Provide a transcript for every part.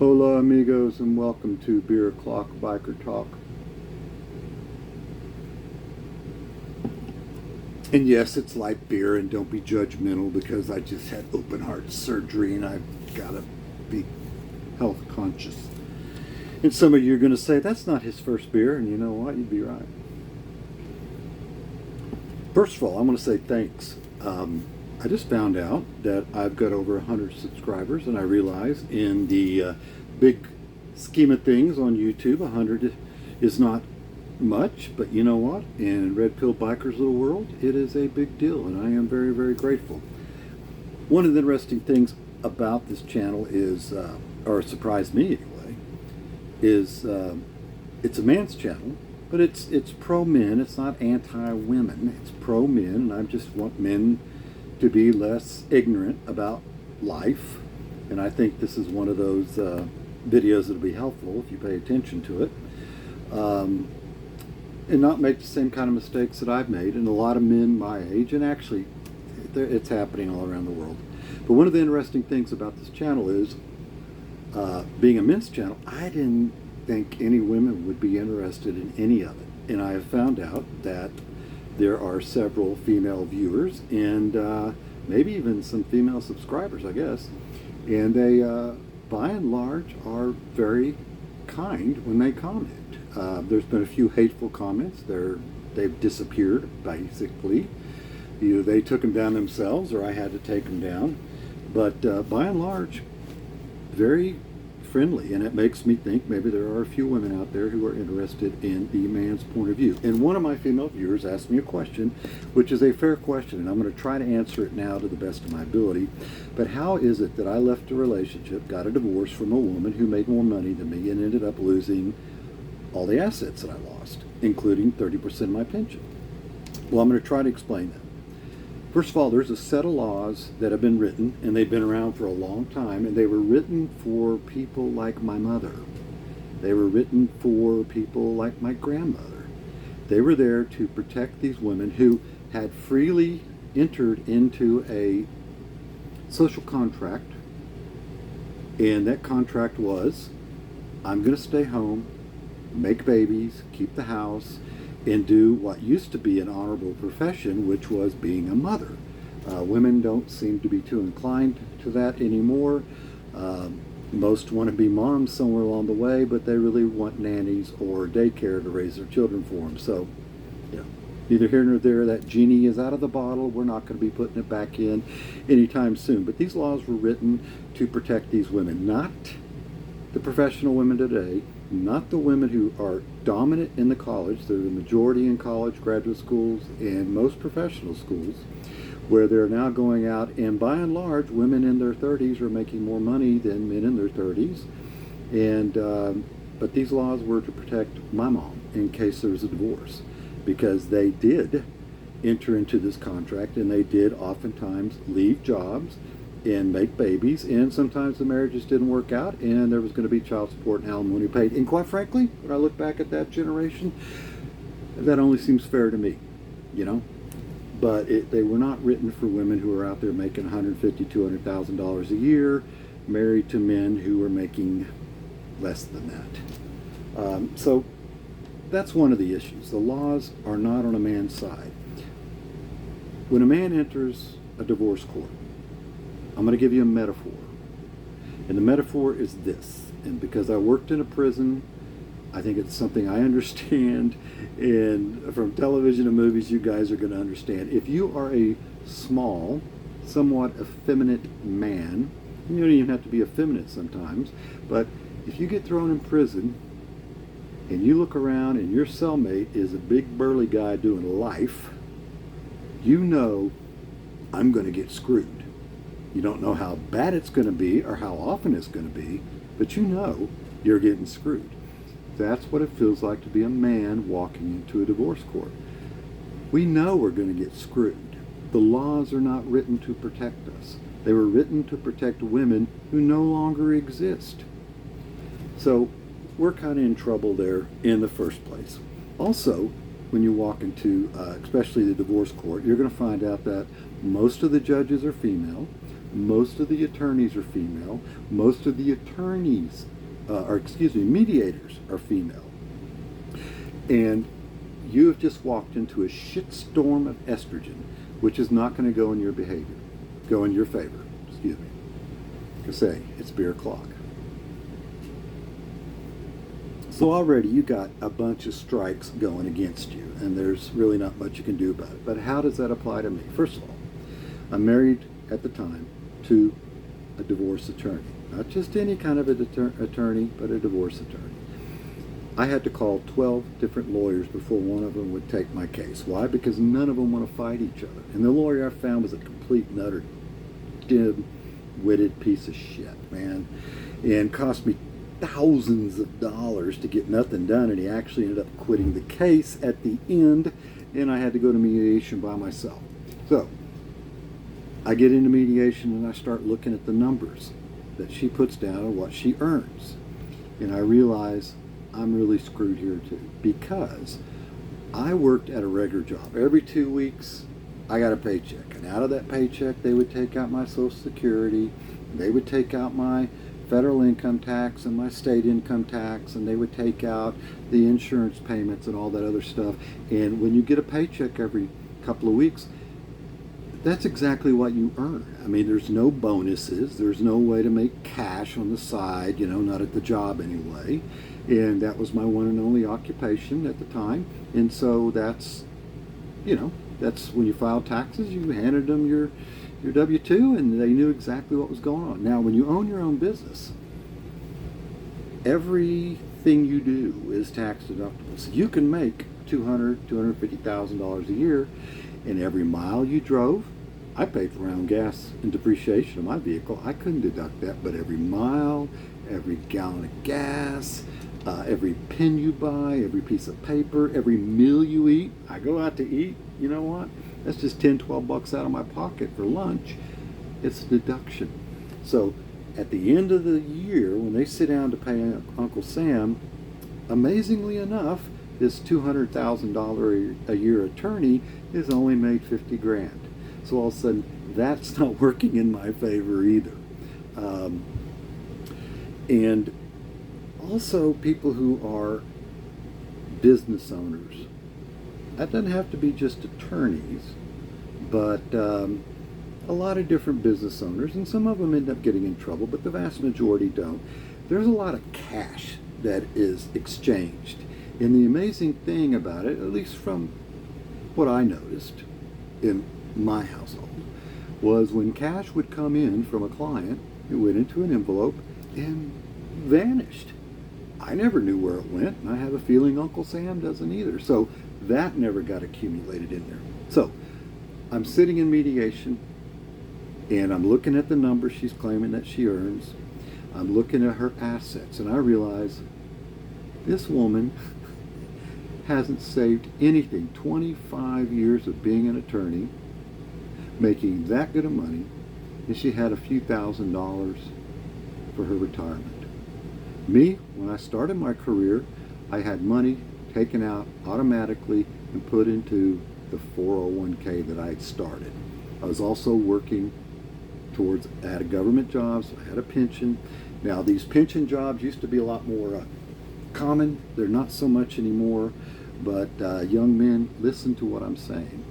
Hola amigos and welcome to Beer O'Clock Biker Talk. And yes, it's light beer, and don't be judgmental because I just had open heart surgery and I've got to be health conscious. And some of you are going to say, that's not his first beer, and you know what? You'd be right. First of all, I want to say thanks. I just found out that I've got over 100 subscribers, and I realize in the big scheme of things on YouTube, 100 is not much, but you know what? In Red Pill Bikers Little World, it is a big deal, and I am very, very grateful. One of the interesting things about this channel is, or surprised me anyway, is it's a man's channel, but it's pro men. It's not anti women. It's pro men, and I just want men to be less ignorant about life. And I think this is one of those videos that'll be helpful if you pay attention to it, and not make the same kind of mistakes that I've made, and a lot of men my age, and actually it's happening all around the world. But one of the interesting things about this channel is, being a men's channel, I didn't think any women would be interested in any of it. And I have found out that there are several female viewers, and maybe even some female subscribers, I guess. And they, by and large, are very kind when they comment. There's been a few hateful comments. They've disappeared, basically. Either they took them down themselves or I had to take them down. But by and large, very friendly, and it makes me think maybe there are a few women out there who are interested in the man's point of view. And one of my female viewers asked me a question, which is a fair question, and I'm going to try to answer it now to the best of my ability. But how is it that I left a relationship, got a divorce from a woman who made more money than me, and ended up losing all the assets that I lost, including 30% of my pension? Well, I'm going to try to explain that. First of all, there's a set of laws that have been written, and they've been around for a long time, and they were written for people like my mother. They were written for people like my grandmother. They were there to protect these women who had freely entered into a social contract, and that contract was, I'm going to stay home, make babies, keep the house, and do what used to be an honorable profession, which was being a mother. Women don't seem to be too inclined to that anymore. Most want to be moms somewhere along the way, but they really want nannies or daycare to raise their children for them. So, neither here nor there. That genie is out of the bottle. We're not going to be putting it back in anytime soon. But these laws were written to protect these women, not the professional women today, not the women who are dominant in the college. They're the majority in college, graduate schools, and most professional schools, where they're now going out, and by and large, women in their 30s are making more money than men in their 30s. And but these laws were to protect my mom in case there was a divorce, because they did enter into this contract, and they did oftentimes leave jobs and make babies, and sometimes the marriages didn't work out, and there was going to be child support and alimony paid. And quite frankly, when I look back at that generation, that only seems fair to me, But they were not written for women who are out there making $150,000, $200,000 a year, married to men who were making less than that. So that's one of the issues. The laws are not on a man's side. When a man enters a divorce court, I'm going to give you a metaphor. And the metaphor is this. And because I worked in a prison, I think it's something I understand. And from television and movies, you guys are going to understand. If you are a small, somewhat effeminate man, you don't even have to be effeminate sometimes, but if you get thrown in prison and you look around and your cellmate is a big burly guy doing life, you know I'm going to get screwed. You don't know how bad it's going to be or how often it's going to be, but you know you're getting screwed. That's what it feels like to be a man walking into a divorce court. We know we're going to get screwed. The laws are not written to protect us. They were written to protect women who no longer exist. So we're kind of in trouble there in the first place. Also, when you walk into, especially the divorce court, you're going to find out that most of the judges are female. Most of the attorneys are female. Most of the mediators are female. And you have just walked into a shitstorm of estrogen, which is not going to go in your behavior, go in your favor. Excuse me. Like I say, it's beer o'clock. So already you got a bunch of strikes going against you, and there's really not much you can do about it. But how does that apply to me? First of all, I'm married at the time to a divorce attorney. Not just any kind of attorney, but a divorce attorney. I had to call 12 different lawyers before one of them would take my case. Why? Because none of them want to fight each other. And the lawyer I found was a complete and utter dim-witted piece of shit, man. And cost me thousands of dollars to get nothing done, and he actually ended up quitting the case at the end, and I had to go to mediation by myself. So I get into mediation and I start looking at the numbers that she puts down and what she earns. And I realize I'm really screwed here too, because I worked at a regular job. Every 2 weeks I got a paycheck, and out of that paycheck they would take out my Social Security, they would take out my federal income tax and my state income tax, and they would take out the insurance payments and all that other stuff. And when you get a paycheck every couple of weeks, that's exactly what you earn. I mean, there's no bonuses. There's no way to make cash on the side, not at the job anyway. And that was my one and only occupation at the time. And so that's when you filed taxes, you handed them your W-2, and they knew exactly what was going on. Now, when you own your own business, everything you do is tax deductible. So you can make $250,000 a year, and every mile you drove, I paid for my own gas and depreciation of my vehicle. I couldn't deduct that, but every mile, every gallon of gas, every pen you buy, every piece of paper, every meal you eat. I go out to eat, you know what? That's just $10-12 out of my pocket for lunch. It's a deduction. So at the end of the year, when they sit down to pay Uncle Sam, amazingly enough, this $200,000 a year attorney is only made $50,000. So all of a sudden, that's not working in my favor either. And also people who are business owners. That doesn't have to be just attorneys, but a lot of different business owners, and some of them end up getting in trouble, but the vast majority don't. There's a lot of cash that is exchanged. And the amazing thing about it, at least from what I noticed in my household, was when cash would come in from a client, it went into an envelope and vanished. I never knew where it went, and I have a feeling Uncle Sam doesn't either. So that never got accumulated in there. So I'm sitting in mediation, and I'm looking at the numbers she's claiming that she earns. I'm looking at her assets, and I realize this woman hasn't saved anything. 25 years of being an attorney, making that good of money, and she had a few $1,000s for her retirement. Me, when I started my career, I had money taken out automatically and put into the 401k that I had started. I was also working I had a government job, so I had a pension. Now, these pension jobs used to be a lot more common. They're not so much anymore, but young men, listen to what I'm saying.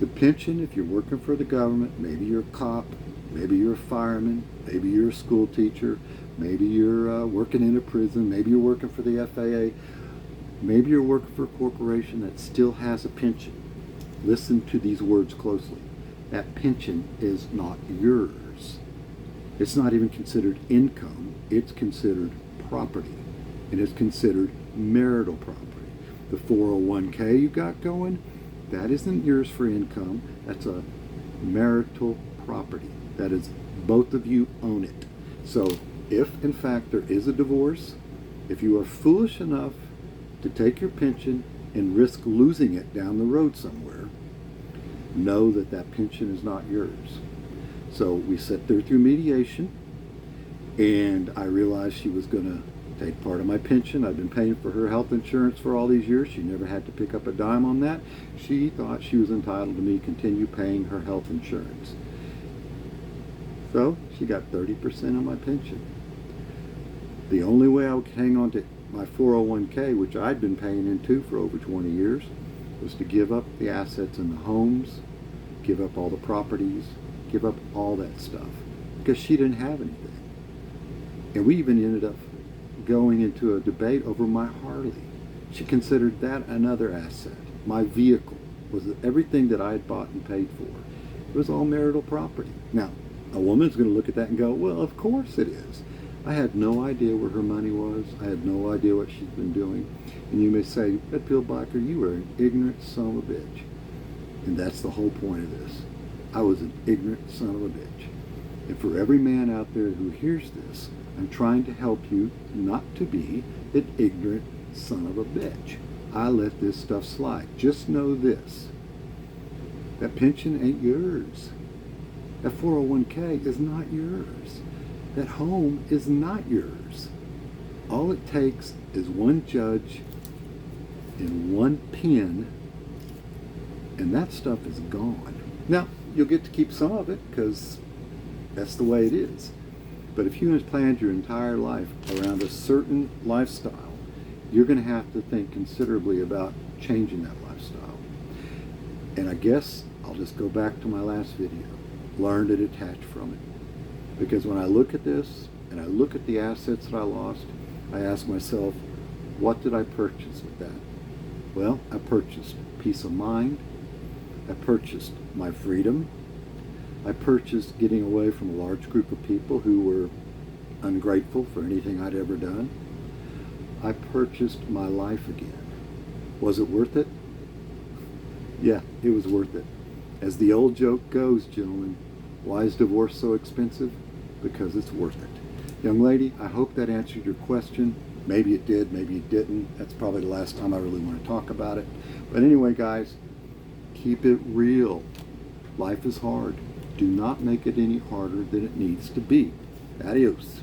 The pension, if you're working for the government, maybe you're a cop, maybe you're a fireman, maybe you're a school teacher, maybe you're working in a prison, maybe you're working for the FAA, maybe you're working for a corporation that still has a pension. Listen to these words closely. That pension is not yours. It's not even considered income. It's considered property, and it's considered marital property. The 401k you got going, that isn't yours for income. That's a marital property. That is, both of you own it. So if in fact there is a divorce, if you are foolish enough to take your pension and risk losing it down the road somewhere, know that that pension is not yours. So we sat there through mediation, and I realized she was going to take part of my pension. I've been paying for her health insurance for all these years. She never had to pick up a dime on that. She thought she was entitled to me continue paying her health insurance. So she got 30% of my pension. The only way I could hang on to my 401k, which I'd been paying into for over 20 years, was to give up the assets in the homes, give up all the properties, give up all that stuff, because she didn't have anything. And we even ended up going into a debate over my Harley. She considered that another asset. My vehicle was everything that I had bought and paid for. It was all marital property. Now, a woman's going to look at that and go, well, of course it is. I had no idea where her money was. I had no idea what she's been doing. And you may say, Red Pill Biker, you were an ignorant son of a bitch. And that's the whole point of this. I was an ignorant son of a bitch. And for every man out there who hears this, I'm trying to help you not to be an ignorant son of a bitch. I let this stuff slide. Just know this. That pension ain't yours. That 401k is not yours. That home is not yours. All it takes is one judge and one pen, and that stuff is gone. Now, you'll get to keep some of it because that's the way it is. But if you have planned your entire life around a certain lifestyle, you're going to have to think considerably about changing that lifestyle. And I guess I'll just go back to my last video. Learn to detach from it. Because when I look at this and I look at the assets that I lost, I ask myself, what did I purchase with that? Well, I purchased peace of mind. I purchased my freedom. I purchased getting away from a large group of people who were ungrateful for anything I'd ever done. I purchased my life again. Was it worth it? Yeah, it was worth it. As the old joke goes, gentlemen, why is divorce so expensive? Because it's worth it. Young lady, I hope that answered your question. Maybe it did, maybe it didn't. That's probably the last time I really want to talk about it. But anyway, guys, keep it real. Life is hard. Do not make it any harder than it needs to be. Adios.